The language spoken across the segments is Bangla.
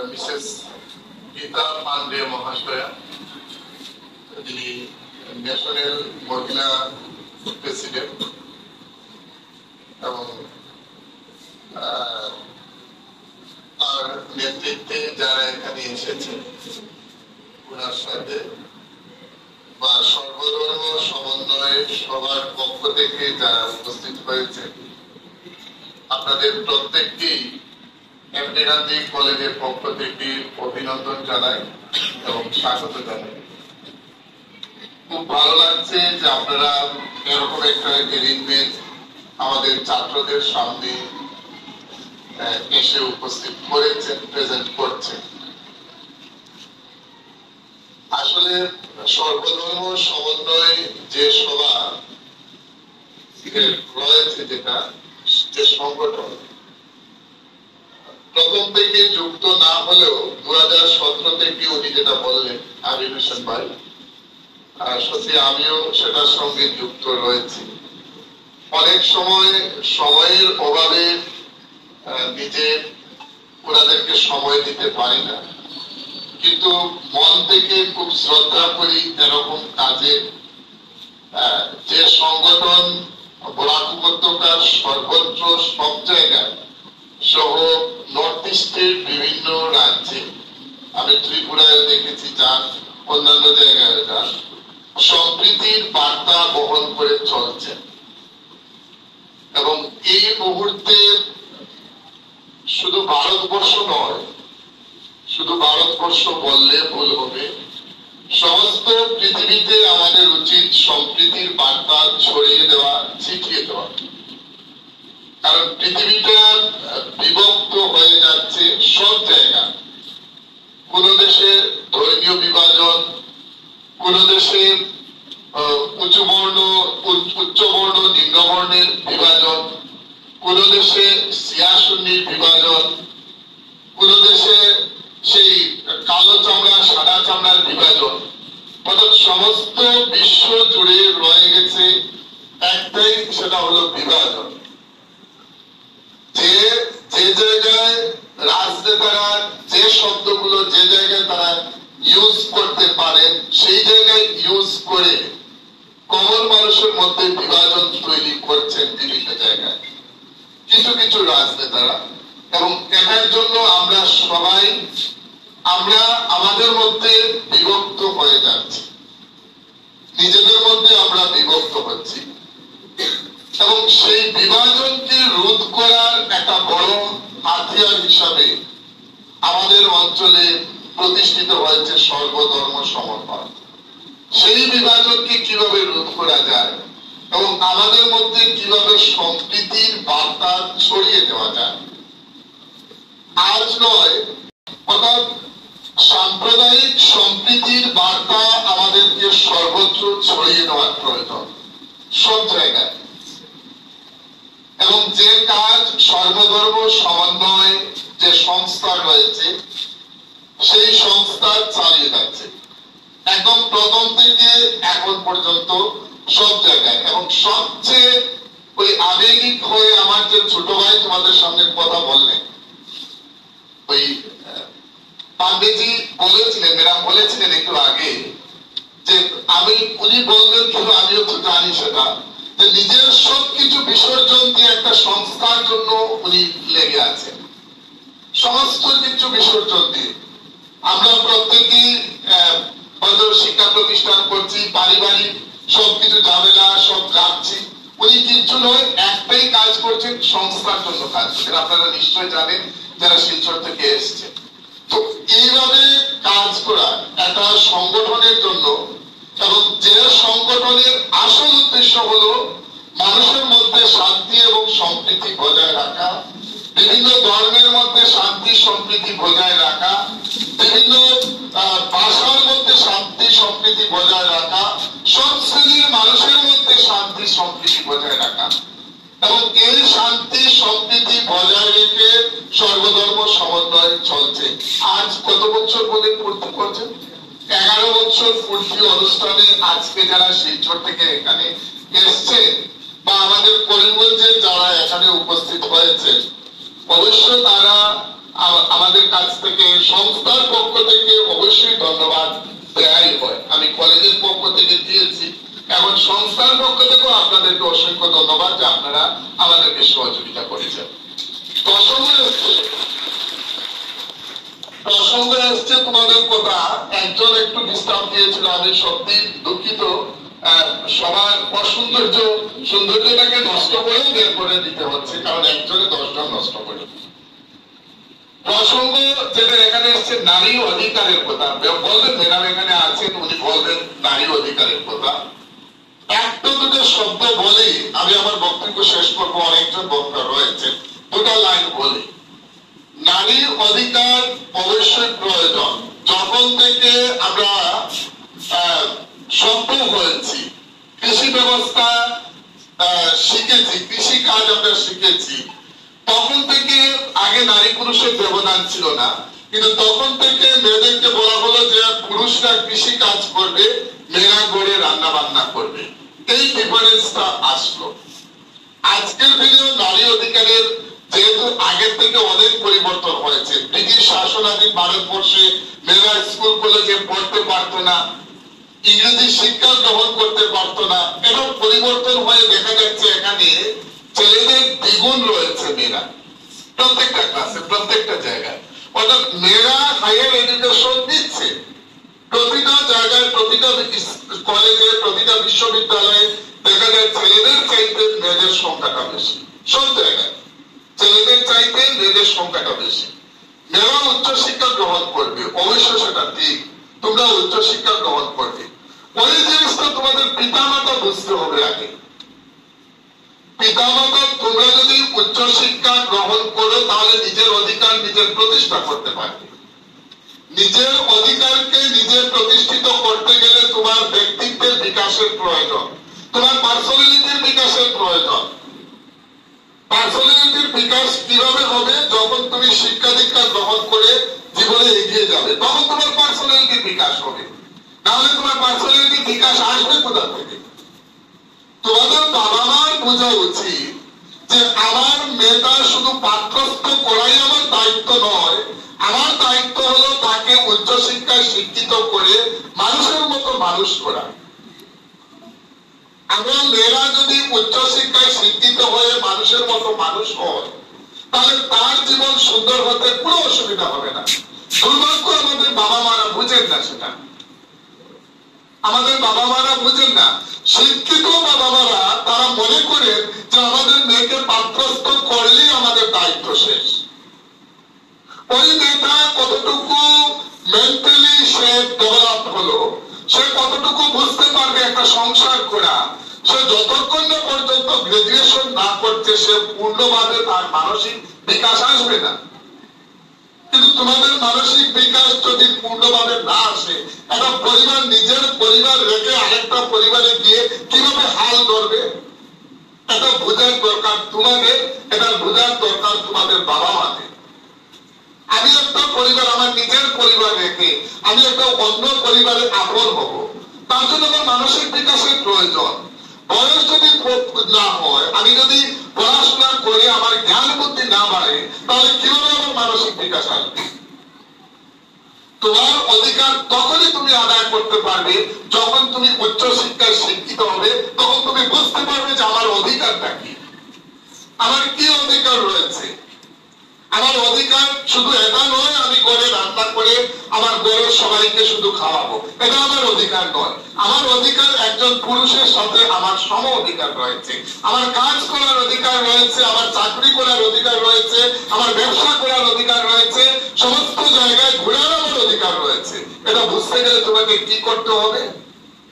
মিসেস গীতা পান্ডে মহাশয়া, যিনি ন্যাশনাল মহিলা প্রেসিডেন্ট, এবং তার নেতৃত্বে যারা এখানে এসেছে ওনার সাথে বা সর্বধর্ম সমন্বয় সবার পক্ষ থেকে যারা উপস্থিত হয়েছে, আপনাদের প্রত্যেককেই এমডি গান্ধী কলেজের পক্ষ থেকে অভিনন্দন জানাই এবং স্বাগত জানাই। খুব ভালো লাগছে যে আপনারা এরকম একটা অ্যারেঞ্জমেন্ট আমাদের ছাত্রদের সামনে এসে উপস্থিত করেছেন, প্রেজেন্ট করছেন। আসলে সর্বধর্ম সমন্বয় যে সভা রয়েছে, যেটা যে সংগঠন প্রথম থেকে যুক্ত না হলেও 2017 থেকে উনি যেটা বললেন আমির হোসেন ভাই, সত্যি আমিও সেটার সঙ্গে যুক্ত রয়েছি। অনেক সময় সময়ের অভাবে নিজের ওনাদেরকে সময় দিতে পারি না, কিন্তু মন থেকে খুব শ্রদ্ধা করি এরকম কাজে। যে সংগঠন বরাক উপত্যকার সর্বত্র সব জায়গায় সহ নর্থ ইস্টের বিভিন্ন রাজ্যে, আমি ত্রিপুরায় দেখেছি যান, অন্যান্য জায়গায় যান, সম্প্রীতির বার্তা বহন করে চলছে। এবং এই মুহূর্তে শুধু ভারতবর্ষ নয়, শুধু ভারতবর্ষ বললে ভুল হবে, সমস্ত পৃথিবীতে আমাদের উচিত সম্প্রীতির বার্তা ছড়িয়ে দেওয়া, ছিটিয়ে দেওয়া। কারণ পৃথিবীটা বিভক্ত হয়ে যাচ্ছে সব জায়গায়। কোন দেশে ধর্মীয় বিভাজন, কোন দেশে উচ্চবর্ণ নিম্নবর্ণের বিভাজন, কোন দেশে শিয়া সুন্নির বিভাজন, কোন দেশে সেই কালো চামড়া সাদা চামড়ার বিভাজন। অর্থাৎ সমস্ত বিশ্ব জুড়ে রয়ে গেছে একটাই, সেটা হলো বিভাজন। যে জায়গায় রাজনেতারা যে শব্দগুলো যে জায়গায় তারা ইউজ করতে পারেন, সেই জায়গায় ইউজ করে কমন মানুষের মধ্যে বিভাজন তৈরি করছেন বিভিন্ন জায়গায় কিছু কিছু রাজনেতারা। এবং এটার জন্য আমরা সবাই আমাদের মধ্যে বিভক্ত হয়ে যাচ্ছি, নিজেদের মধ্যে আমরা বিভক্ত হচ্ছি। এবং সেই বিভাজনকে রোধ করার একটা বড় হাতিয়ার হিসাবে আমাদের অঞ্চলে প্রতিষ্ঠিত হয়েছে সর্বধর্ম সমন্বয়। সেই বিভাজনকে কিভাবে রোধ করা যায় এবং আমাদের মধ্যে কিভাবে সম্প্রীতির বার্তা ছড়িয়ে দেওয়া যায়, আজ নয়, অর্থাৎ সাম্প্রদায়িক সম্প্রীতির বার্তা আমাদেরকে সর্বত্র ছড়িয়ে দেওয়ার প্রয়োজন সব জায়গায়। এবং যে কাজ সর্বধর্ম সমন্বয় যে সংস্থা রয়েছে, সেই সংস্থা চালিয়ে যাচ্ছে একদম প্রথম থেকে এখন পর্যন্ত সব জায়গায়। এবং সবচেয়ে ওই আবেগিক হয়ে আমার যে ছোট ভাই তোমাদের সামনে কথা বললেন, ওই পান্ডেজি বলেছিলেন, ম্যাডাম বলেছিলেন একটু আগে, যে উনি বললেন, কিন্তু আমিও তো জানি সেটা, যে নিজের সবকিছু বিসর্জন দিয়ে একটা সংস্থার জন্য উনি লেগে আছেন, সমস্ত কিছু বিসর্জন দিয়ে। আমরা প্রত্যেকেই হয়তো শিক্ষা প্রতিষ্ঠান করছি, পারিবারিক সবকিছু ঝামেলা সব রাখছি, উনি কিছু নয়, একটাই কাজ করছেন, সংস্থার জন্য কাজ করছেন। আপনারা নিশ্চয় জানেন যারা শিলচর থেকে এসছে। তো এইভাবে কাজ করা একটা সংগঠনের জন্য, এবং যে সংগঠনের আসল উদ্দেশ্য হলো মানুষের মধ্যে শান্তি এবং সম্প্রীতি বজায় রাখা, বিভিন্ন ধর্মের মধ্যে শান্তি সম্প্রীতি বজায় রাখা, বিভিন্ন ভাষার মধ্যে শান্তি সম্প্রীতি বজায় রাখা, সব শ্রেণীর মানুষের মধ্যে শান্তি সম্প্রীতি বজায় রাখা। এবং এই শান্তি সম্প্রীতি বজায় রেখে সর্বধর্ম সমন্বয় চলছে। আজ কত বছর বলে পূর্তি করছেন? 11 বছর পূর্তি অনুষ্ঠানে আজকে যারা শিলচর থেকে এখানে এসছে বা আমাদের করিমগঞ্জের যারা এখানে উপস্থিত হয়েছে, অবশ্য তারা আমাদের কাছ থেকে সংস্থার পক্ষ থেকে অবশ্যই ধন্যবাদ দেয়াই হয়। আমি কলেজের পক্ষ থেকে দিয়েছি, এখন সংস্থার পক্ষ থেকেও আপনাদেরকে অসংখ্য ধন্যবাদ যে আপনারা আমাদেরকে সহযোগিতা করেছেন। প্রসঙ্গে এসছে তোমাদের কথা, একজন একটু ডিস্টার্ব দিয়েছিল, আমি সত্যি দুঃখিত। সবার সৌন্দর্যটাকে নষ্ট করেও বের করে দিতে হচ্ছে, কারণ একজনে 10 জন নষ্ট করে। প্রসঙ্গ যেটা এখানে এসছে নারী অধিকারের কথা বলবেন, ম্যাডাম এখানে আছেন, উনি বলবেন নারী অধিকারের কথা। একটা দুটো শব্দ বলে আমি আমার বক্তব্য শেষ করবো, অনেকজন বক্তা রয়েছে, দুটা লাইন বলি। নারী অধিকার অবশ্যই প্রয়োজন। যখন থেকে আমরা সভ্য হয়েছি, কৃষি ব্যবস্থা শিখেছি, কৃষি কাজ আমরা শিখেছি, তখন থেকে আগে নারী পুরুষের ব্যবধান ছিল না, কিন্তু তখন থেকে মেয়েদেরকে বলা হলো যে পুরুষরা কৃষি কাজ করবে, মেয়েরা গড়ে রান্না বান্না করবে। এই ডিফারেন্সটা আসলো। আজকের দিনেও নারী অধিকারের যেহেতু আগের থেকে অনেক পরিবর্তন হয়েছে। ব্রিটিশ শাসনাধীন ভারতবর্ষে মেয়েরা স্কুল কলেজে পড়তে পারতো না, ইংরেজি শিক্ষা গ্রহণ করতে পারতো না, এবং পরিবর্তন হয়ে দেখা যাচ্ছে এখানে ছেলেদের দ্বিগুণ রয়েছে মেয়েরা প্রত্যেকটা ক্লাসে, প্রত্যেকটা জায়গায়। অর্থাৎ মেয়েরা হায়ার এডুকেশন দিচ্ছে প্রতিটা জায়গায়, প্রতিটা কলেজে, প্রতিটা বিশ্ববিদ্যালয়ে দেখা যায় ছেলেদের চাইতে মেয়েদের সংখ্যাটা বেশি। সব জায়গায় ছেলেদের চাইতে মেয়েদের সংখ্যাটা বেশি। মেয়েরা উচ্চশিক্ষা গ্রহণ করবে, অবশ্য সেটা ঠিক, তোমরা উচ্চশিক্ষা গ্রহণ করবে। ওই জিনিসটা তোমাদের পিতামাতা বুঝতে হবে আগে। পিতামাতা তোমরা যদি উচ্চশিক্ষা গ্রহণ করো তাহলে নিজের অধিকার নিজের প্রতিষ্ঠা করতে পারবে। নিজের অধিকারকে নিজের প্রতিষ্ঠিত করতে গেলে তোমার ব্যক্তিত্বের বিকাশের প্রয়োজন, তোমার পার্সোনালিটির বিকাশের প্রয়োজন। পার্সোনালিটির বিকাশ কিভাবে হবে? যখন তুমি শিক্ষা দীক্ষা গ্রহণ করে জীবনে এগিয়ে যাবে, তখন তোমার পার্সোনালিটির বিকাশ হবে। নাহলে তোমার পার্সোনালিটির বিকাশ আসবে কোথা থেকে? তোমাদের বাবা মার বোঝা উচিত যে আমার মেয়েটা শুধু পাঠ্যস্থ করাই আমার দায়িত্ব নয়, আমার দায়িত্ব হলো তাকে উচ্চশিক্ষায় শিক্ষিত করে মানুষের মতো মানুষ করা। আমরা মেয়েরা যদি উচ্চশিক্ষায় শিক্ষিত হয়ে মানুষের মতো মানুষ হয়, তাহলে তার জীবন সুন্দর হতে কোনো অসুবিধা হবে না। দুর্ভাগ্য আমাদের বাবা মারা বুঝেন না সেটা, আমাদের বাবা মারা বুঝেন না। শিক্ষিত বাবা মারা তারা মনে করেন যে আমাদের মেয়েকে পাঠ্যস্থ করলেই আমাদের দায়িত্ব শেষ। ওই মেয়েটা কতটুকু মেন্টালি সে ডেভেলপ হলো, সে কতটুকু বুঝতে পারবে একটা সংসার করা, সে যতক্ষণ না পর্যন্ত গ্রাজুয়েশন না করছে সে পূর্ণভাবে তার মানসিক বিকাশ আসবে না। কিন্তু তোমাদের মানসিক বিকাশ যদি পূর্ণভাবে না আসে, একটা পরিবার নিজের পরিবার রেখে আরেকটা পরিবারে গিয়ে কিভাবে হাল ধরবে, এটা বোঝার দরকার তোমাদের, এটা বোঝার দরকার তোমাদের বাবা মাদের। আমি একটা পরিবার, আমার নিজের পরিবার রেখে আমি একটা অন্য পরিবারের আপন হব, তার জন্য আমার মানসিক বিকাশের প্রয়োজন। বয়স যদি না হয়, আমি যদি পড়াশোনা করে আমার জ্ঞান বুদ্ধি না বাড়ে, তাহলে কিভাবে আমার মানসিক বিকাশ আসবে? তোমার অধিকার তখনই তুমি আদায় করতে পারবে যখন তুমি উচ্চশিক্ষায় শিক্ষিত হবে, তখন তুমি বুঝতে পারবে যে আমার অধিকারটা কি, আমার কি অধিকার রয়েছে। আমার অধিকার শুধু এটা নয় আমি ঘরে রান্না করে আমার ঘরের সবাইকে শুধু খাওয়াবো, এটা আমার অধিকার নয়। আমার অধিকার একজন পুরুষের সাথে আমার সম অধিকার রয়েছে, আমার কাজ করার অধিকার রয়েছে, আমার চাকরি করার অধিকার রয়েছে, আমার ব্যবসা করার অধিকার রয়েছে, সমস্ত জায়গায় ঘোরার আমার অধিকার রয়েছে। এটা বুঝতে গেলে তোমাকে কি করতে হবে?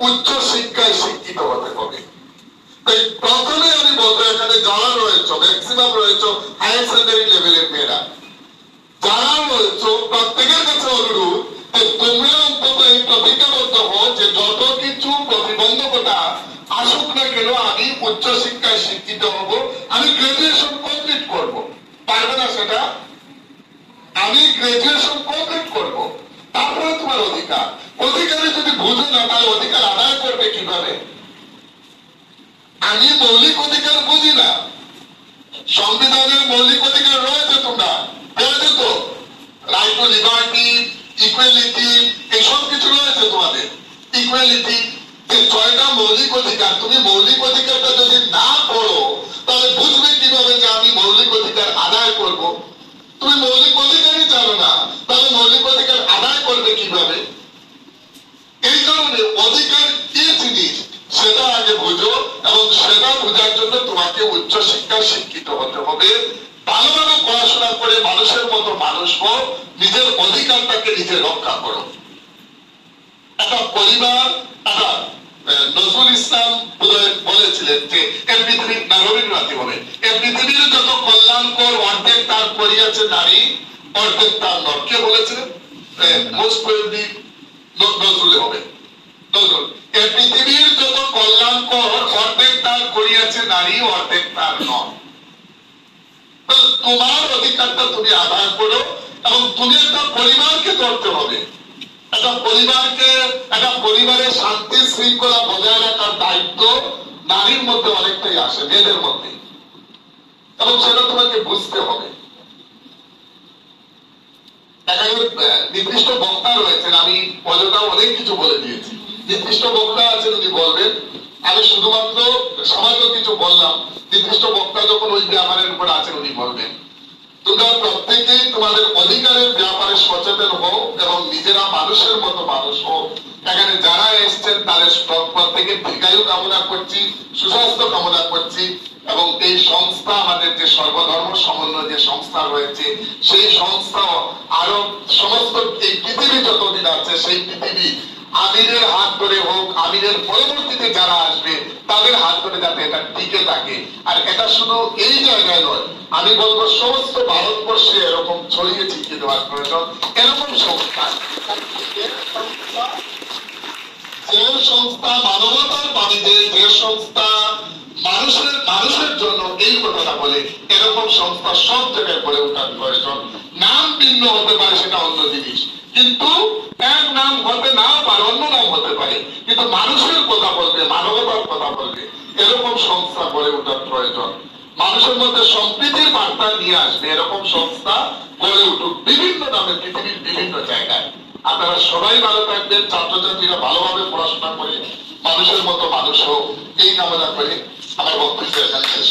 উচ্চ শিক্ষায় শিক্ষিত হতে হবে। তাই প্রথমে আমি বলবো, এখানে যারা রয়েছে ম্যাক্সিমাম রয়েছে হায়ার সেকেন্ডারি লেভেলের মেয়েরা, যারা রয়েছে প্রত্যেকের কাছে অনুরোধ যে তোমরা অন্তত এই প্রতিজ্ঞাবদ্ধ হও যে যত কিছু প্রতিবন্ধকতা আসুক না কেন আমি উচ্চশিক্ষায় শিক্ষিত হব, আমি গ্রাজুয়েশন কমপ্লিট করব। পারবে না সেটা? আমি গ্রাজুয়েশন কমপ্লিট করব, তারপরে তোমার অধিকার। অধিকারে যদি বুঝো না তাহলে অধিকার আদায় করবে কিভাবে? আমি মৌলিক অধিকার বুঝি না, সংবিধানের মৌলিক অধিকার রয়েছে, তোমরা পেয়েছো তো? রাইট টু লিবার্টি, ইকুয়ালিটি, এইসব কিছু রয়েছে তোমাদের। ইকুয়ালিটি, এই 6টা মৌলিক অধিকার, তুমি মৌলিক অধিকারটা যদি না পড়ো তাহলে বুঝবে কিভাবে যে আমি মৌলিক অধিকার আদায় করব? তুমি মৌলিক অধিকারই জানো না, তাহলে মৌলিক অধিকার আদায় করবে কিভাবে? এই কারণে অধিকার কি জিনিস সেটা আগে বুঝো, এবং সেটা বোঝার জন্য তোমাকে উচ্চ শিক্ষায় শিক্ষিত হতে হবে। ভালোভাবে পড়াশোনা করে মানুষের মতো মানুষ হও, নিজের অধিকারটাকে নিজে রক্ষা করো। একটা পরিবার, একটা নজরুল ইসলাম বলেছিলেন যে এই পৃথিবীর, না রবীন্দ্রনাথই বলে, এই পৃথিবীর যত কল্যাণকর অর্ধেক তার করিয়াছে নারী, অর্ধেক তার নর। কে বলেছিলেন? মোস্ট প্রবলি নজরুল হবে। নজরুল, এই পৃথিবীর যত কল্যাণকর অর্ধেক তার করিয়াছে নারী, অর্ধেক তার নর। তোমার অধিকারটা তুমি আদায় করো, এবং তুমি একটা পরিবারকে ধরতে হবে। একটা পরিবারকে, একটা পরিবারের শান্তি শৃঙ্খলা বজায় রাখার দায়িত্ব নারীর মধ্যে অনেকটাই আসে, মেয়েদের মধ্যে, এবং সেটা তোমাকে বুঝতে হবে। নির্দিষ্ট বক্তা রয়েছেন, আমি অযথা অনেক কিছু বলে দিয়েছি। নির্দিষ্ট বক্তা আছেন, উনি বলবেন। আমি শুধুমাত্র সামান্য কিছু বললাম। নির্দিষ্ট বক্তা যখন ওই ব্যাপারের উপর আছেন, উনি বলবেন। তোমরা প্রত্যেকেই তোমাদের অধিকারের ব্যাপারে সচেতন হও, এবং নিজেরা মানুষের মতো মানুষ হও। এখানে যারা এসছেন তাদের প্রত্যেকে দীর্ঘায়ু কামনা করছি, সুস্বাস্থ্য কামনা করছি, এবং এই সংস্থা, আমাদের যে সর্বধর্ম সমন্বয় যে সংস্থা রয়েছে, সেই সংস্থা আরো সমস্ত এই পৃথিবী যতদিন আছে, সেই পৃথিবী আমিরের হাত ধরে হোক, আমিরের পরবর্তীতে যারা আসবে তাদের হাত ধরে যাতে এটা টিকে থাকে। আর এটা শুধু এই জায়গায় নয়, আমি বলবো সমস্ত ভারতবর্ষে এরকম ছড়িয়ে ছিটিয়ে দেওয়ার প্রয়োজন। এরকম সংস্থা, যে সংস্থা মানবতার বাণীতে, যে সংস্থা মানুষের জন্য এই কথাটা বলে, এরকম সংস্থা সব জায়গায় গড়ে ওঠার প্রয়োজন। নাম ভিন্ন হতে পারে, সেটা অন্য জিনিস, কিন্তু এক নাম হতে না পারে, অন্য নাম হতে পারে, কিন্তু মানুষের কথা বলবে, মানবতার কথা বলবে, এরকম সংস্থা গড়ে ওঠার প্রয়োজন। মানুষের মধ্যে সম্প্রীতির বার্তা নিয়ে আসবে, এরকম সংস্থা গড়ে উঠুক বিভিন্ন নামে পৃথিবীর বিভিন্ন জায়গায়। আপনারা সবাই ভালো থাকবেন, ছাত্রছাত্রীরা ভালোভাবে পড়াশোনা করে মানুষের মতো মানুষ হোক, এই কামনা করে আমার বক্তব্য এখানে শেষ।